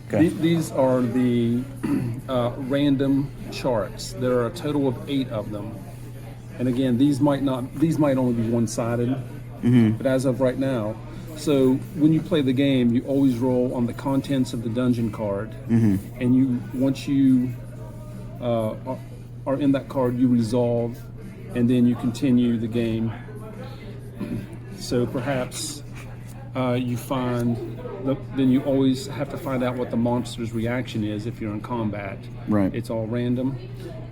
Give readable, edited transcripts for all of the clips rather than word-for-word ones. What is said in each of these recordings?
Okay. These are the random charts. There are a total of 8 of them. And again, these might only be one-sided, but as of right now, so when you play the game, you always roll on the contents of the dungeon card, and once you are in that card, you resolve, and then you continue the game. So perhaps you find, then you always have to find out what the monster's reaction is if you're in combat. Right. It's all random.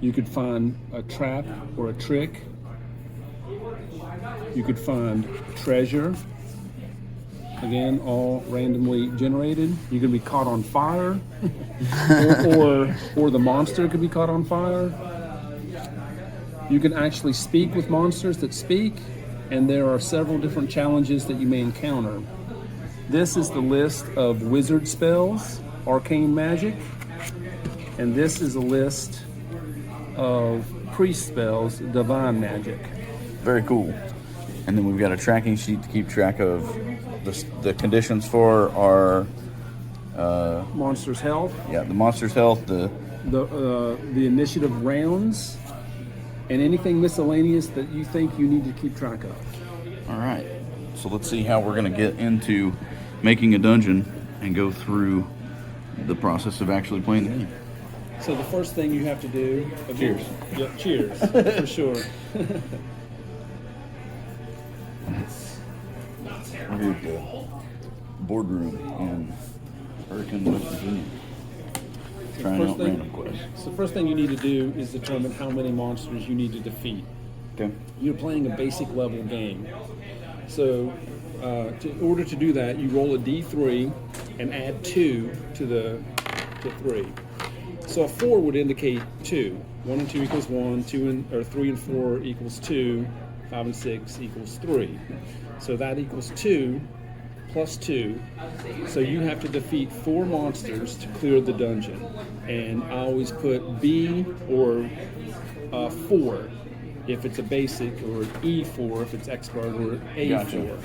You could find a trap or a trick. You could find treasure. Again, all randomly generated. You could be caught on fire, or the monster could be caught on fire. You can actually speak with monsters that speak, and there are several different challenges that you may encounter. This is the list of wizard spells, arcane magic, and this is a list of priest spells, divine magic. Very cool. And then we've got a tracking sheet to keep track of the conditions for our Monster's health, the monster's health, the the initiative rounds, and anything miscellaneous that you think you need to keep track of. All right. So let's see how we're going to get into making a dungeon and go through the process of actually playing the game. So the first thing you have to do... Cheers. Yeah, cheers, for sure. We're here at the boardroom in Hurricane, West Virginia. Trying out random quests. So the first thing you need to do is determine how many monsters you need to defeat. Okay. You're playing a basic level game. So in order to do that, you roll a d3 and add 2 to 3. So a 4 would indicate 2. 1 and 2 equals 1, 3 and 4 equals 2, 5 and 6 equals 3. So that equals 2 plus 2. So you have to defeat 4 monsters to clear the dungeon. And I always put B or 4 if it's a basic, or E4 if it's expert, or A4. Gotcha.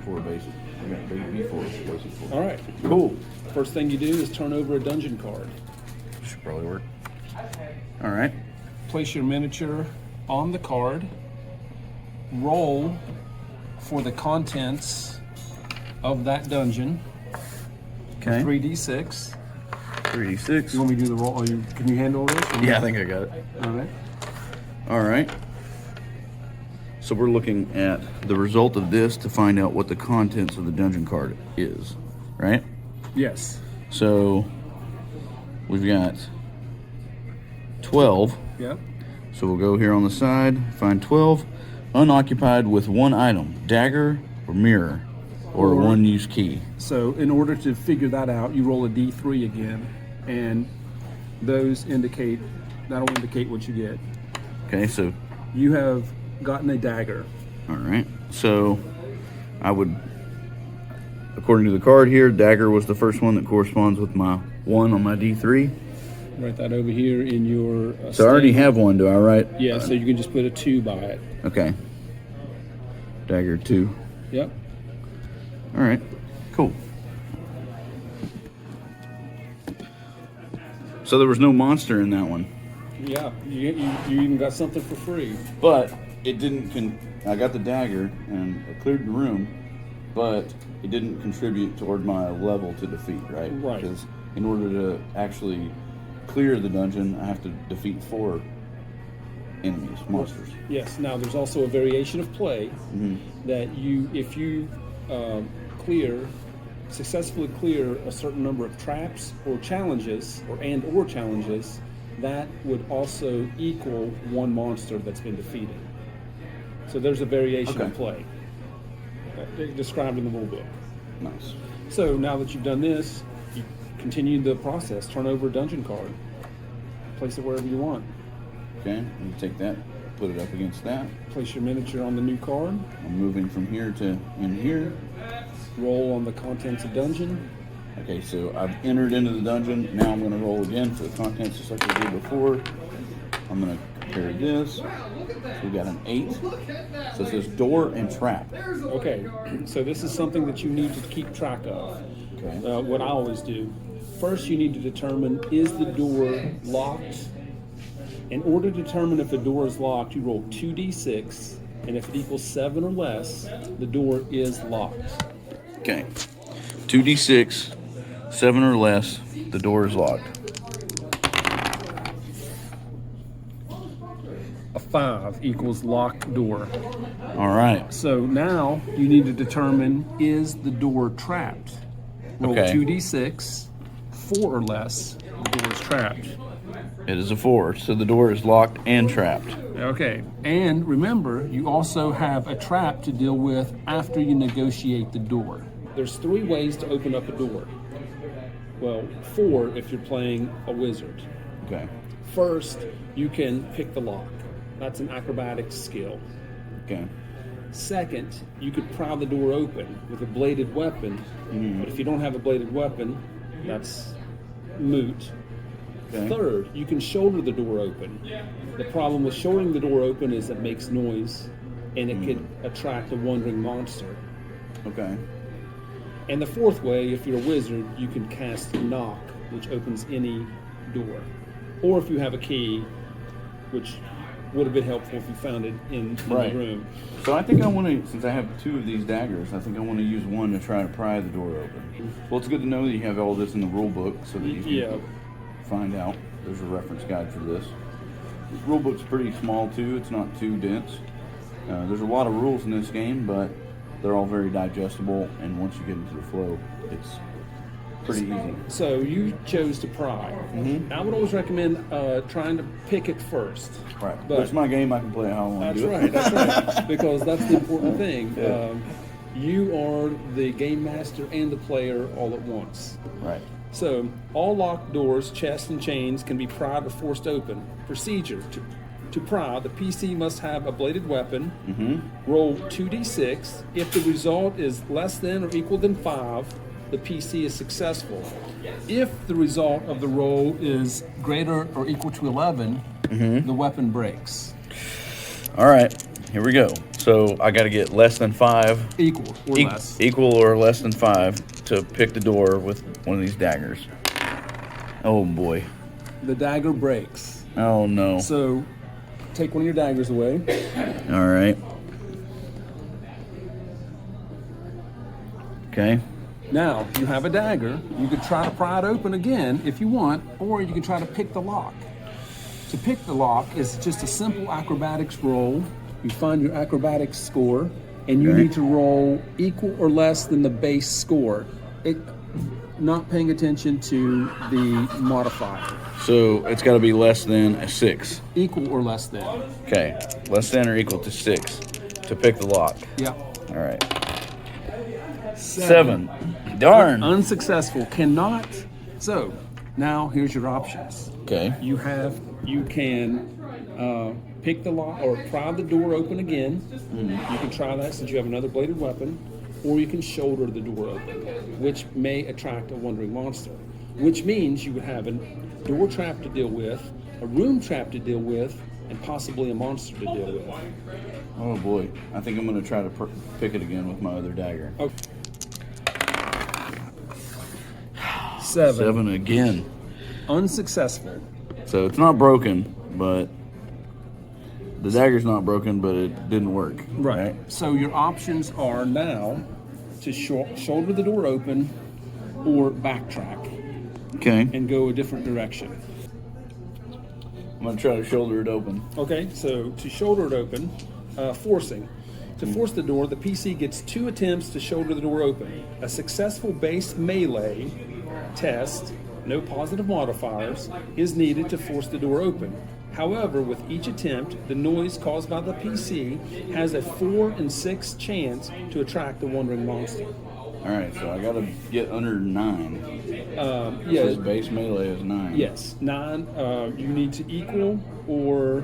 4 basic. I got B4, basic 4. All right. Cool. First thing you do is turn over a dungeon card. Should probably work. All right. Place your miniature on the card. Roll for the contents of that dungeon. Okay. 3d6. 3d6. You want me to do the roll? Can you handle this? Yeah, I think I got it. All right. All right. So we're looking at the result of this to find out what the contents of the dungeon card is, right? Yes. So we've got 12. Yep. So we'll go here on the side, find 12. Unoccupied with 1 item, dagger or mirror, or 1 use key. So in order to figure that out, you roll a d3 again, and that'll indicate what you get. Okay, so You have gotten a dagger. all right. So I would, according to the card here, dagger was the first one that corresponds with my 1 on my D3. Write that over here in your... So I already have 1, do I, right? Yeah, so you can just put a 2 by it. Okay. Dagger 2. Yep. All right. Cool. So there was no monster in that one. Yeah, you even got something for free. But it didn't, I got the dagger and I cleared the room, but it didn't contribute toward my level to defeat, right? Right. Because in order to actually clear the dungeon, I have to defeat 4 enemies, monsters. Yes, now there's also a variation of play that if you successfully clear a certain number of traps or challenges, or challenges, that would also equal 1 monster that's been defeated. So there's a variation of play described in the rule book. Nice. So now that you've done this, you continue the process. Turn over a dungeon card. Place it wherever you want. Okay, you take that, put it up against that. Place your miniature on the new card. I'm moving from here to in here. Roll on the contents of dungeon. Okay, so I've entered into the dungeon. Now I'm going to roll again for the contents just like I did before. I'm going to compare this. So we got an 8. So it says door and trap. Okay, so this is something that you need to keep track of. Okay. What I always do First, you need to determine, is the door locked? In order to determine if a door is locked, you roll 2d6, and if it equals 7 or less, the door is locked. Okay. 2d6, 7 or less, the door is locked. A 5 equals locked door. All right. So now you need to determine, is the door trapped? Roll Okay. 2d6, 4 or less, the door is trapped. It is a 4, so the door is locked and trapped. Okay, and remember, you also have a trap to deal with after you negotiate the door. There's 3 ways to open up a door. Well, 4 if you're playing a wizard. Okay. First, you can pick the lock. That's an acrobatics skill. Okay. Second, you could pry the door open with a bladed weapon, but if you don't have a bladed weapon, that's moot. Okay. Third, you can shoulder the door open. The problem with shouldering the door open is it makes noise, and it could attract a wandering monster. Okay. And the fourth way, if you're a wizard, you can cast Knock, which opens any door. Or if you have a key, which would have been helpful if you found it in Right. the room. So I think I want to, since I have 2 of these daggers, I think I want to use one to try to pry the door open. Well, it's good to know that you have all this in the rule book so that you can Yeah. find out. There's a reference guide for this. The rule book's pretty small too. It's not too dense. There's a lot of rules in this game, but they're all very digestible, and once you get into the flow, it's pretty easy. So you chose to pry. I would always recommend trying to pick it first. Right. But It's my game. I can play it how I want that's to do right, it. that's right. Because that's the important thing. You are the game master and the player all at once. Right. So, all locked doors, chests, and chains can be pried or forced open. Procedure: to pry, the PC must have a bladed weapon. Roll 2d6. If the result is less than or equal than 5, the PC is successful. If the result of the roll is greater or equal to 11, the weapon breaks. All right. Here we go. So I got to get less than 5. Equal or less. Equal or less than 5 to pick the door with one of these daggers. Oh boy. The dagger breaks. Oh no. So, take one of your daggers away. All right. Okay. Now, you have a dagger. You could try to pry it open again if you want, or you can try to pick the lock. To pick the lock is just a simple acrobatics roll. You find your acrobatics score, and you Okay. need to roll equal or less than the base score. Not paying attention to the modifier. So it's got to be less than a 6. Equal or less than. Okay. Less than or equal to 6 to pick the lock. Yeah. All right. 7. Darn. Unsuccessful. Cannot. So, now here's your options. Okay. You can pick the lock or pry the door open again. You can try that since you have another bladed weapon, or you can shoulder the door open, which may attract a wandering monster, which means you would have a door trap to deal with, a room trap to deal with, and possibly a monster to deal with. Oh boy. I think I'm going to try to pick it again with my other dagger. Okay. 7. 7 again. Unsuccessful. So it's not broken, but the dagger's not broken, but it didn't work. Right. So your options are now to shoulder the door open or backtrack Okay. and go a different direction. I'm going to try to shoulder it open. Okay, so to shoulder it open, forcing. To force the door, the PC gets 2 attempts to shoulder the door open. A successful base melee test, no positive modifiers, is needed to force the door open. However, with each attempt, the noise caused by the PC has a 4 in 6 chance to attract the wandering monster. All right, so I got to get under 9. Yeah, His base melee is 9. yes, 9. You need to equal or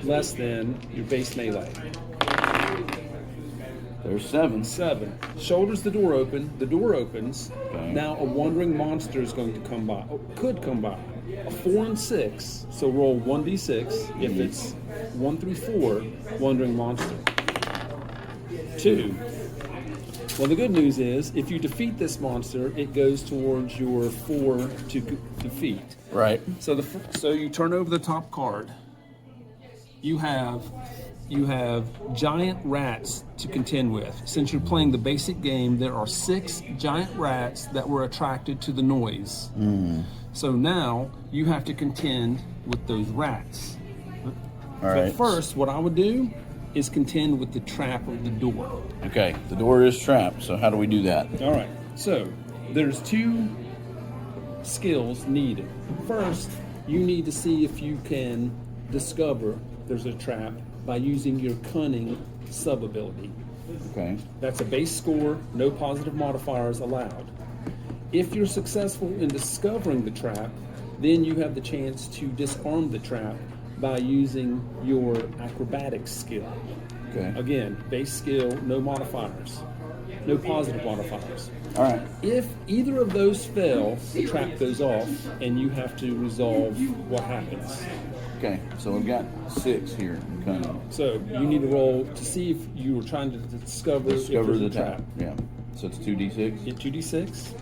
less than your base melee. There's 7. 7. Shoulders the door open. The door opens. Okay. Now a wandering monster is going to come by. Could come by. A 4 and 6. So roll 1d6. If it's 1 through 4, wandering monster. 2. Well, the good news is, if you defeat this monster, it goes towards your 4 to defeat. Right. So you turn over the top card. You have giant rats to contend with. Since you're playing the basic game, there are 6 giant rats that were attracted to the noise. So now you have to contend with those rats. All right. But first, what I would do is contend with the trap of the door. Okay, the door is trapped, so how do we do that? All right. So there's 2 skills needed. First, you need to see if you can discover there's a trap by using your cunning sub-ability. Okay. That's a base score, no positive modifiers allowed. If you're successful in discovering the trap, then you have the chance to disarm the trap by using your acrobatics skill. Okay. Again, base skill, no modifiers, no positive modifiers. All right. If either of those fail, the trap goes off and you have to resolve what happens. Okay, so we've got 6 here in cunning. So you need to roll to see if you were trying to discover if Discover there's the a trap. Yeah. So it's 2d6. Get 2d6.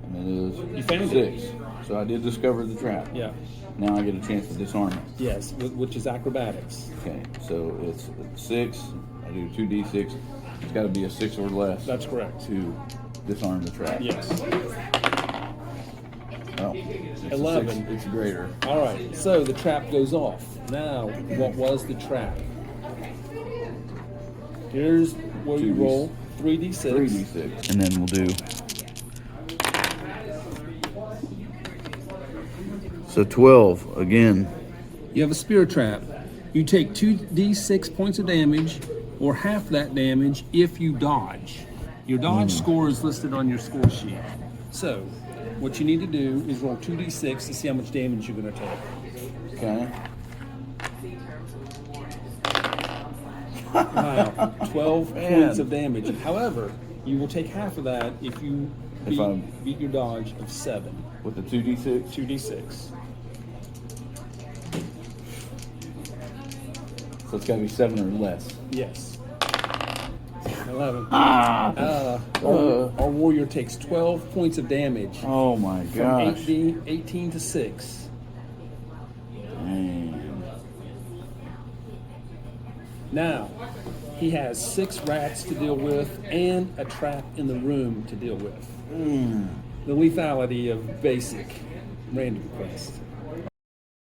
And it is You found 6. it. So I did discover the trap. Yeah. Now I get a chance to disarm it. Yes, which is acrobatics. Okay, so it's 6. I do 2d6. It's got to be a 6 or less That's correct. to disarm the trap. Yes. Oh, it's a 11. 6. It's greater. All right. So the trap goes off. Now, what was the trap? Here's where you 2d6. roll 3d6. 3d6. And then we'll do. So 12 again. You have a spear trap. You take 2d6 points of damage, or half that damage if you dodge. Your dodge score is listed on your score sheet. So, what you need to do is roll 2d6 to see how much damage you're going to take. Okay. Wow, 12 Man. points of damage. However, you will take half of that if you beat your dodge of 7. With the 2d6. 2d6. So it's got to be 7 or less. Yes. 11. Our warrior takes 12 points of damage Oh my from gosh. 18 to 6. Man. Now, he has 6 rats to deal with and a trap in the room to deal with. The lethality of basic random quest.